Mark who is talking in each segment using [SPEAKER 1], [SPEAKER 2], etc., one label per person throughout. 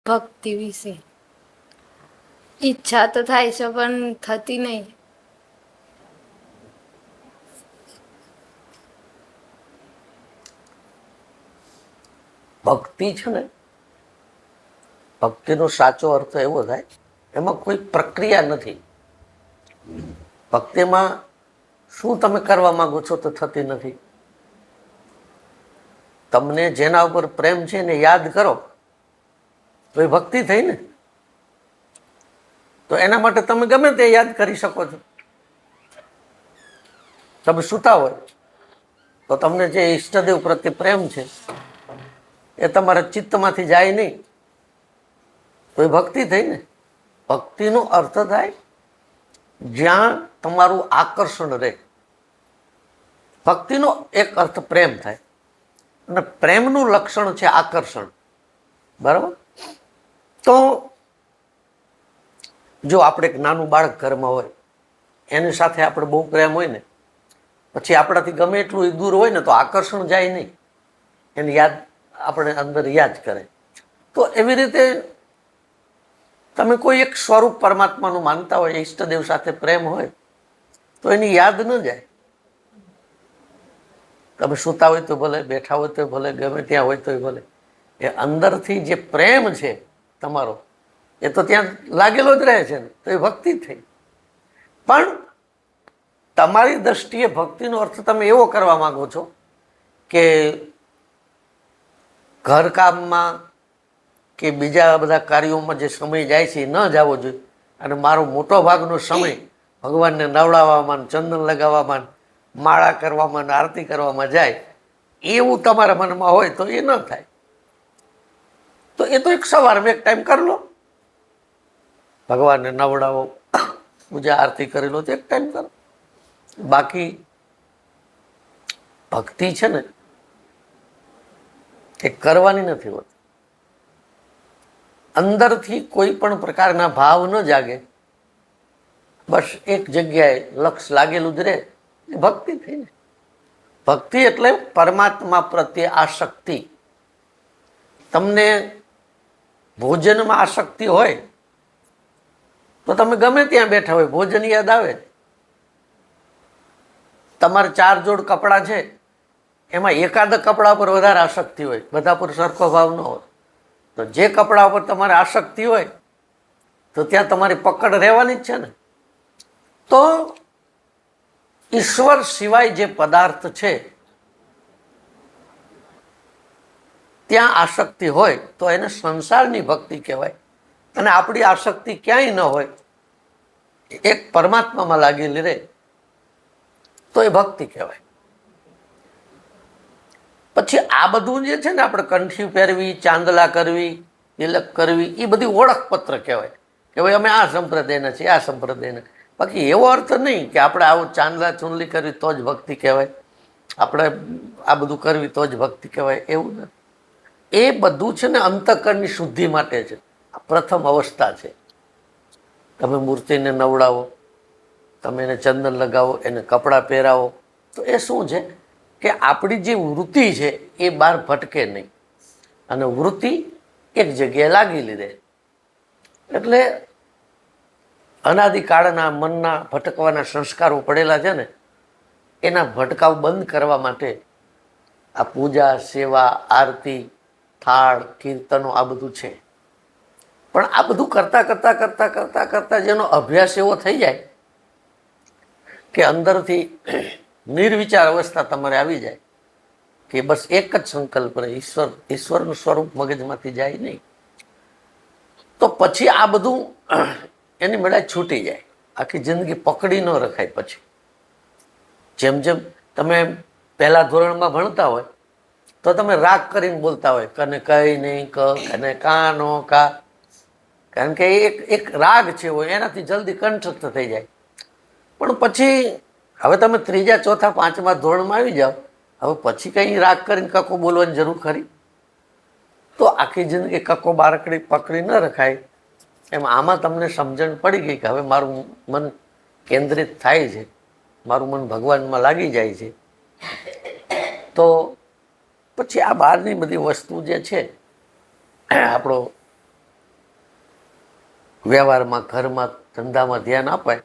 [SPEAKER 1] ભક્તિ વિશે ઈચ્છા તો થાય છે પણ થતી નહીં.
[SPEAKER 2] ભક્તિ છે ને, ભક્તિનો સાચો અર્થ એવો થાય, એમાં કોઈ પ્રક્રિયા નથી. ભક્તિમાં શું તમે કરવા માંગો છો તો થતી નથી. તમને જેના ઉપર પ્રેમ છે એને યાદ કરો તો એ ભક્તિ થઈ ને. તો એના માટે તમે ગમે તે યાદ કરી શકો છો. તમે સૂતા હોય તો તમને જે ઈષ્ટદેવ પ્રત્યે પ્રેમ છે એ તમારા ચિત્તમાંથી જાય નહીં, તો એ ભક્તિ થઈ ને. ભક્તિનો અર્થ થાય જ્યાં તમારું આકર્ષણ રહે. ભક્તિનો એક અર્થ પ્રેમ થાય, અને પ્રેમનું લક્ષણ છે આકર્ષણ. બરાબર? તો જો આપણે એક નાનું બાળક ઘરમાં હોય, એની સાથે આપણે બહુ પ્રેમ હોય ને, પછી આપણાથી ગમે એટલું એ દૂર હોય ને તો આકર્ષણ જાય નહીં, એની યાદ આપણે અંદર યાદ કરે. તો એવી રીતે તમે કોઈ એક સ્વરૂપ પરમાત્માનું માનતા હોય, ઈષ્ટદેવ સાથે પ્રેમ હોય, તો એની યાદ ન જાય. તમે સૂતા હોય તો ભલે, બેઠા હોય તો ભલે, ગમે ત્યાં હોય તો ભલે, એ અંદરથી જે પ્રેમ છે તમારો એ તો ત્યાં લાગેલો જ રહે છે ને, તો એ ભક્તિ થઈ. પણ તમારી દ્રષ્ટિએ ભક્તિનો અર્થ તમે એવો કરવા માંગો છો કે ઘરકામમાં કે બીજા બધા કાર્યોમાં જે સમય જાય છે એ ન જવો જોઈએ, અને મારો મોટો ભાગનો સમય ભગવાનને નવડાવવામાં, ચંદન લગાવવામાં, માળા કરવામાં, આરતી કરવામાં જાય, એવું તમારા મનમાં હોય તો એ ન થાય. તો એ તો એક સવારમાં એક ટાઈમ કરી લો, ભગવાનને નવડાવો, પૂજા આરતી કરી લો તો એક ટાઈમ કરો. બાકી ભક્તિ છે ને એ કરવાની નથી હોતી. અંદરથી કોઈ પણ પ્રકારના ભાવ ન જાગે, બસ એક જગ્યાએ લક્ષ લાગેલું જ રહે, એ ભક્તિ થઈ ને. ભક્તિ એટલે પરમાત્મા પ્રત્યે આસક્તિ. તમને ભોજનમાં આસક્તિ હોય તો તમે ગમે ત્યાં બેઠા હોય ભોજન યાદ આવે. તમારે 4 જોડ કપડાં છે, એમાં એકાદ કપડા પર વધારે આસક્તિ હોય, બધા પર સરખો ભાવ ન હોય, તો જે કપડા ઉપર તમારે આસક્તિ હોય તો ત્યાં તમારી પકડ રહેવાની જ છે ને. તો ઈશ્વર સિવાય જે પદાર્થ છે ત્યાં આસક્તિ હોય તો એને સંસારની ભક્તિ કહેવાય. અને આપણી આસક્તિ ક્યાંય ન હોય, એક પરમાત્મામાં લાગેલી રહે તો એ ભક્તિ કહેવાય. પછી આ બધું જે છે ને, આપણે કંઠી પહેરવી, ચાંદલા કરવી, તિલક કરવી, એ બધી ઓળખપત્ર કહેવાય કે ભાઈ અમે આ સંપ્રદાયના છીએ, આ સંપ્રદાયના. બાકી એવો અર્થ નહીં કે આપણે આવું ચાંદલા ચુંદલી કરવી તો જ ભક્તિ કહેવાય, આપણે આ બધું કરવી તો જ ભક્તિ કહેવાય, એવું નથી. એ બધું છે ને અંતઃકરણની શુદ્ધિ માટે છે. આ પ્રથમ અવસ્થા છે. તમે મૂર્તિને નવડાવો, તમે એને ચંદન લગાવો, એને કપડાં પહેરાવો, તો એ શું છે કે આપણી જે વૃત્તિ છે એ બહાર ભટકે નહીં, અને વૃત્તિ એક જગ્યાએ લાગેલી રહે. એટલે અનાદિકાળના મનના ભટકવાના સંસ્કારો પડેલા છે ને, એના ભટકાવ બંધ કરવા માટે આ પૂજા, સેવા, આરતી, થાળ, કીર્તનો આ બધું છે. પણ આ બધું કરતાં કરતાં કરતાં કરતાં કરતાં જેનો અભ્યાસ એવો થઈ જાય કે અંદરથી નિર્વિચાર અવસ્થા તમારે આવી જાય કે બસ એક જ સંકલ્પ રહે, ઈશ્વરનું સ્વરૂપ મગજમાંથી જાય નહીં, તો પછી આ બધું એની મેળા છૂટી જાય. આખી જિંદગી પકડી ન રખાય. પછી જેમ જેમ તમે પહેલા ધોરણમાં ભણતા હોય તો તમે રાગ કરીને બોલતા હોય, કને કઈ નહીં ક, કને કાનો કા, કારણ કે એક રાગ છે હોય, એનાથી જલ્દી કંઠસ્થ થઈ જાય. પણ પછી હવે તમે 3જા, 4થા, 5મા ધોરણમાં આવી જાઓ, હવે પછી કંઈ રાગ કરીને કકો બોલવાની જરૂર ખરી? તો આખી જિંદગી કકો બારકડી પકડી ન રખાય. એમ આમાં તમને સમજણ પડી ગઈ કે હવે મારું મન કેન્દ્રિત થાય છે, મારું મન ભગવાનમાં લાગી જાય છે, તો પછી આ બહારની બધી વસ્તુ જે છે, આપણો વ્યવહારમાં, ઘરમાં, ધંધામાં ધ્યાન અપાય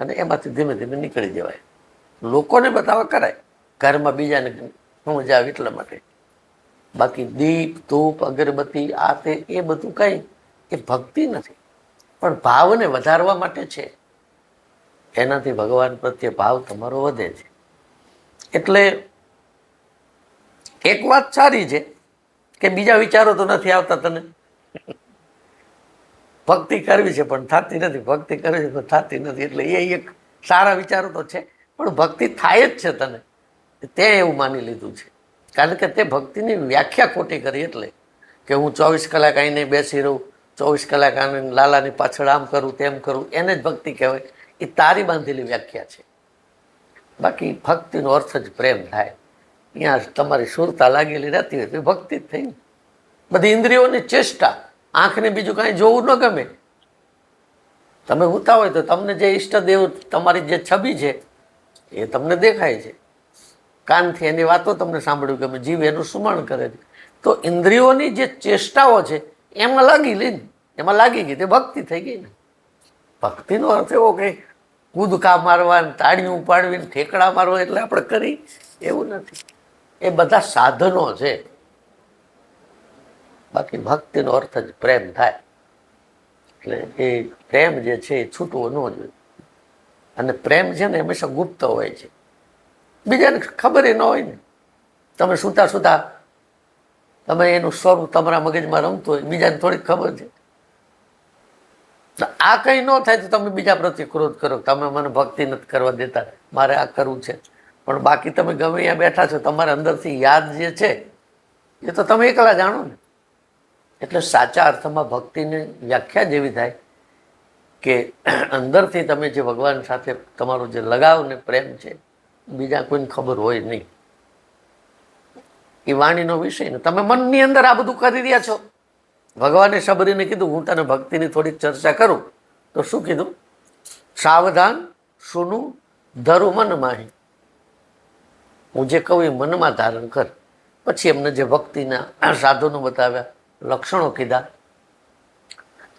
[SPEAKER 2] અને એમાંથી ધીમે ધીમે નીકળી જવાય. લોકોને બતાવવા કરાય, ઘરમાં બીજાને સમજાવે એટલા માટે. બાકી દીપ, ધૂપ, અગરબત્તી, આ તે એ બધું કંઈ એ ભક્તિ નથી, પણ ભાવને વધારવા માટે છે. એનાથી ભગવાન પ્રત્યે ભાવ તમારો વધે છે. એટલે એક વાત સારી છે કે બીજા વિચારો તો નથી આવતા તને. ભક્તિ કરવી છે પણ થતી નથી, ભક્તિ કરવી છે પણ થતી નથી. એટલે એ એક સારા વિચારો તો છે, પણ ભક્તિ થાય જ છે તને, તે એવું માની લીધું છે. કારણ કે તે ભક્તિની વ્યાખ્યા ખોટી કરી. એટલે કે હું 24 કલાક આવીને બેસી રહું, 24 કલાક આને લાલાની પાછળ આમ કરું તેમ કરું, એને જ ભક્તિ કહેવાય. એ તારી બાંધેલી વ્યાખ્યા છે. બાકી ભક્તિનો અર્થ જ પ્રેમ થાય. ત્યાં તમારી સુરતા લાગેલી રહેતી હોય તો ભક્તિ જ થઈ. બધી ઇન્દ્રિયોની ચેષ્ટા, આંખને બીજું કાંઈ જોવું ન ગમે. તમે ઉતા હોય તો તમને જે ઈષ્ટદેવ, તમારી જે છબી છે એ તમને દેખાય છે. કાનથી એની વાતો તમને સાંભળ્યું ગમે, જીવ એનું સુમરણ કરે છે. તો ઇન્દ્રિયોની જે ચેષ્ટાઓ છે એમાં લાગી લઈને, એમાં લાગી ગઈ, તે ભક્તિ થઈ ગઈ ને. ભક્તિનો અર્થ એવો કે કૂદકા મારવા, તાળીઓ પાડવી, ઠેકડા મારવા એટલે આપણે કરી એવું નથી. એ બધા સાધનો છે. બાકી ભક્તિનો અર્થ જ પ્રેમ થાય. એટલે એ પ્રેમ જે છે એ છૂટવો ન જોઈએ. અને પ્રેમ છે ને હંમેશા ગુપ્ત હોય છે, બીજાને ખબર ન હોય ને. તમે સૂતા સૂતા તમે એનું સ્વરૂપ તમારા મગજમાં રમતું હોય, બીજાને થોડીક ખબર છે. આ કંઈ ન થાય તો તમે બીજા પ્રત્યે ક્રોધ કરો, તમે મને ભક્તિ નથી કરવા દેતા, મારે આ કરવું છે. પણ બાકી તમે ગમે ત્યાં બેઠા છો, તમારા અંદરથી યાદ જે છે એ તો તમે એકલા જાણો ને. એટલે સાચા અર્થમાં ભક્તિની વ્યાખ્યા જેવી થાય કે અંદરથી તમે જે ભગવાન સાથે તમારો જે લગાવ ને પ્રેમ છે બીજા કોઈને ખબર હોય નહીં. એ વાણીનો વિષય ને તમે મનની અંદર આ બધું કરી રહ્યા છો. ભગવાને શબરીને કીધું હું તને ભક્તિની થોડીક ચર્ચા કરું, તો શું કીધું? સાવધાન સુનું ધરું મન માહી. હું જે કહું એ મનમાં ધારણ કર. પછી એમને જે ભક્તિના સાધનો બતાવ્યા, લક્ષણો કીધા.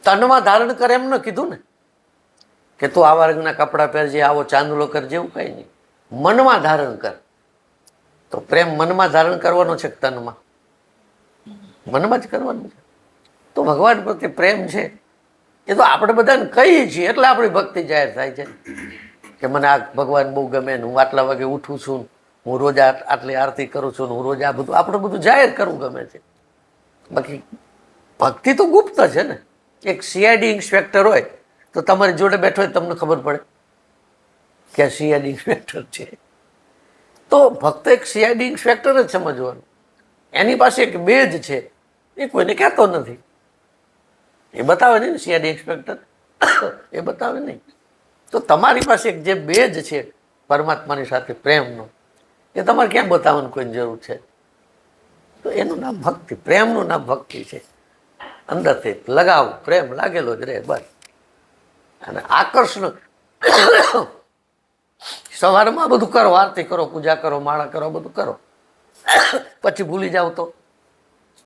[SPEAKER 2] તનમાં ધારણ કર એમ ન કીધું ને કે તું આવા રંગના કપડાં પહેરજે, આવો ચાંદલો કરજે, એવું કંઈ નહીં. મનમાં ધારણ કર. તો પ્રેમ મનમાં ધારણ કરવાનો છે, તનમાં મનમાં જ કરવાનું છે. તો ભગવાન પ્રત્યે પ્રેમ છે એ તો આપણે બધાને કહીએ છીએ, એટલે આપણી ભક્તિ જાહેર થાય છે કે મને આ ભગવાન બહુ ગમે ને, હું આટલા વાગે ઉઠું છું, હું રોજ આટલી આરતી કરું છું, હું રોજ આ બધું આપણે બધું જાહેર કરવું ગમે છે. બાકી ભક્તિ તો ગુપ્ત છે ને. એક CID ઇન્સ્પેક્ટર હોય તો તમારી જોડે બેઠો હોય તમને ખબર પડે કે આ CID ઇન્સ્પેક્ટર છે. તો ભક્ત એક CID ઇન્સ્પેક્ટર જ સમજવાનું. એની પાસે એક બેજ છે, એ કોઈને કહેતો નથી. એ બતાવે નહીં ને CID ઇન્સ્પેક્ટર, એ બતાવે નહીં. તો તમારી પાસે એક જે બેજ છે પરમાત્માની સાથે પ્રેમનો, એ તમારે ક્યાં બતાવવાની કોઈની જરૂર છે? તો એનું નામ ભક્તિ, પ્રેમનું નામ ભક્તિ છે. અંદરથી લગાવ, પ્રેમ લાગેલો જ રહે બસ. અને આકર્ષણ સવારમાં બધું કરો, આરતી કરો, પૂજા કરો, માળા કરો, બધું કરો, પછી ભૂલી જાવ તો